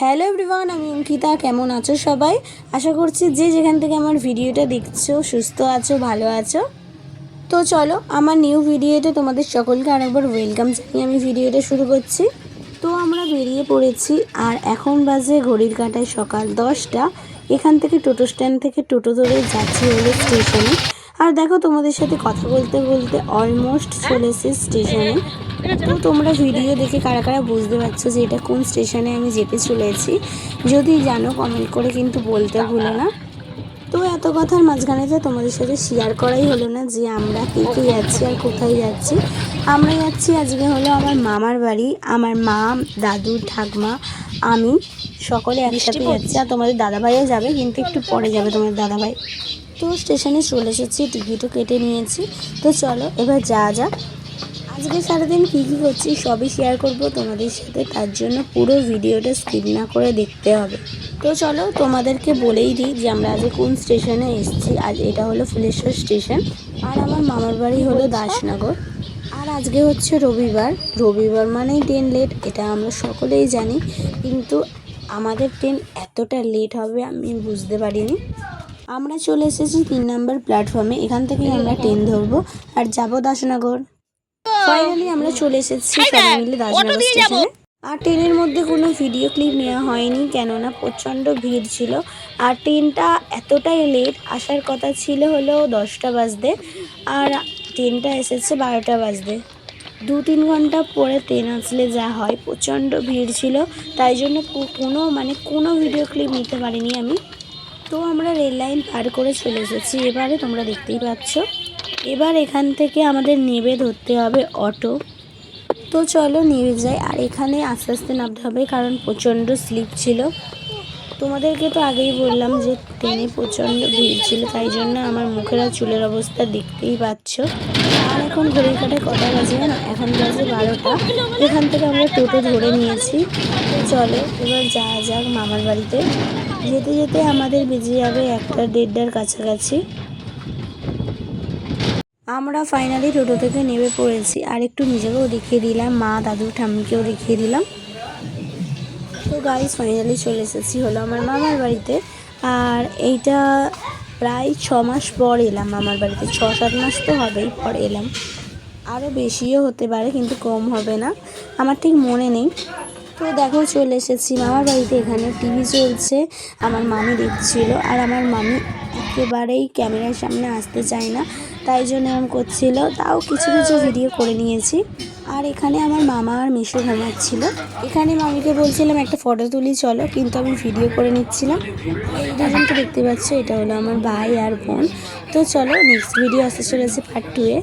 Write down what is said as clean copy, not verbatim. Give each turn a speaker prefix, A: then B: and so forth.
A: Hello everyone, আমি অঙ্কিতা। কেমন আছো সবাই? আশা করছি যে যেখান থেকে আমার ভিডিওটা দেখছো সুস্থ আছো, ভালো আছো। তো চলো, আমার নিউ ভিডিওতে তোমাদের সকলকে আরেকবার ওয়েলকাম জানিয়ে আমি ভিডিওটা শুরু করছি। তো আমরা বেরিয়ে পড়েছি, আর এখন বাজে ঘড়ির কাঁটায় সকাল 10টা। এখান থেকে টোটো স্ট্যান্ড থেকে টোটো ধরে যাচ্ছি হলো স্টেশনে। আর দেখো, তোমাদের সাথে কথা বলতে বলতে অলমোস্ট চলে এসেছি স্টেশনে। তো তোমরা ভিডিও দেখে কারা কারা বুঝতে পারছো যে এটা কোন স্টেশনে আমি যেতে চলেছি, যদি জানো কমেন্ট করে কিন্তু বলতে ভুলো না। তো এত কথার মাঝখানে তো তোমাদের সাথে শেয়ার করাই হলো না যে আমরা কে কে যাচ্ছি আর কোথায় যাচ্ছি। আমরা যাচ্ছি আজকে হলো আমার মামার বাড়ি। আমার মা, দাদু, ঠাকমা, আমি সকলে একসাথে যাচ্ছি। আর তোমাদের দাদাভাইও যাবে, কিন্তু একটু পরে যাবে তোমাদের দাদাভাই। তো স্টেশনে চলে এসেছি, টিকিটও কেটে নিয়েছি। তো চলো এবার যাওয়া যাক। আজকে সারাদিন কী কী করছি সবই শেয়ার করব তোমাদের সাথে, তার জন্য পুরো ভিডিওটা স্কিপ না করে দেখতে হবে। তো চলো তোমাদেরকে বলেই দিই যে আমরা আজ কোন স্টেশনে এসেছি। আজ এটা হলো ফুলেশ্বর স্টেশন, আর আমার মামার বাড়ি হলো দাসনগর। আর আজকে হচ্ছে রবিবার। রবিবার মানেই ট্রেন লেট, এটা আমরা সকলেই জানি, কিন্তু আমাদের ট্রেন এতটা লেট হবে আমি বুঝতে পারিনি। আমরা চলে এসেছি 3 নম্বর প্ল্যাটফর্মে। এখান থেকেই আমরা ট্রেন ধরবো আর যাবো দাসনগর। ফাইনালি আমরা চলে এসেছি সবাই মিলে দাসনগর স্টেশনে। আর ট্রেনের মধ্যে কোনো ভিডিও ক্লিপ নেওয়া হয়নি, কেননা প্রচণ্ড ভিড় ছিল। আর ট্রেনটা এতটাই লেট, আসার কথা ছিল হলো 10টা বাজতে, আর ট্রেনটা এসেছে 12টা বাজতে। 2-3 ঘন্টা পরে ট্রেন আসলে যা হয়, প্রচণ্ড ভিড় ছিল, তাই জন্য কোনো ভিডিও ক্লিপ নিতে পারিনি আমি। তো আমরা রেল লাইন পার করে চলে এসেছি, এবারে তোমরা দেখতেই পাচ্ছ। এবার এখান থেকে আমাদের নেমে ধরতে হবে অটো। তো চলো নেমে যাই। আর এখানে আস্তে আস্তে নামতে হবে, কারণ প্রচণ্ড স্লিপ ছিল। তোমাদেরকে তো আগেই বললাম যে ট্রেনে প্রচণ্ড ভিড় ছিল, তাই জন্য আমার মুখের আর চুলের অবস্থা দেখতেই পাচ্ছ। আর এখন ঘড়ির কাঁটায় কটা বাজে না, এখন বাজে 12টা। এখান থেকে আমরা টোটো ধরে নিয়েছি। তো চলো এবার যাওয়া যাক মামার বাড়িতে। যেতে যেতে আমাদের বেজে যাবে 1টা-1:30টার কাছাকাছি। আমরা ফাইনালি টোটো থেকে নেমে পড়েছি, আর একটু নিজেকেও দেখিয়ে দিলাম, মা, দাদু, ঠাম্মিকেও দেখিয়ে দিলাম। তো গাইস ফাইনালি চলে এসেছি হলো আমার মামার বাড়িতে। আর এইটা প্রায় 6 মাস পর এলাম মামার বাড়িতে। 6-7 মাস তো হবেই পর এলাম, আরও বেশিও হতে পারে কিন্তু কম হবে না, আমার ঠিক মনে নেই। তো দেখো চলে এসেছি মামার বাড়িতে। এখানে টিভি চলছে, আমার মামি দেখছিল। আর আমার মামি একেবারেই ক্যামেরার সামনে আসতে চায় না, তাই জন্য এরকম করছিল, তাও কিছু কিছু ভিডিও করে নিয়েছি। আর এখানে আমার মামা আর মিশু ঘুমাচ্ছিল। এখানে মামিকে বলছিলাম একটা ফটো তুলি চলো, কিন্তু আমি ভিডিও করে নিচ্ছিলাম। এই দুজনকে দেখতে পাচ্ছ, এটা হলো আমার ভাই আর বোন। তো চলো নেক্সট ভিডিও আসতে চলেছে পার্ট 2-এ।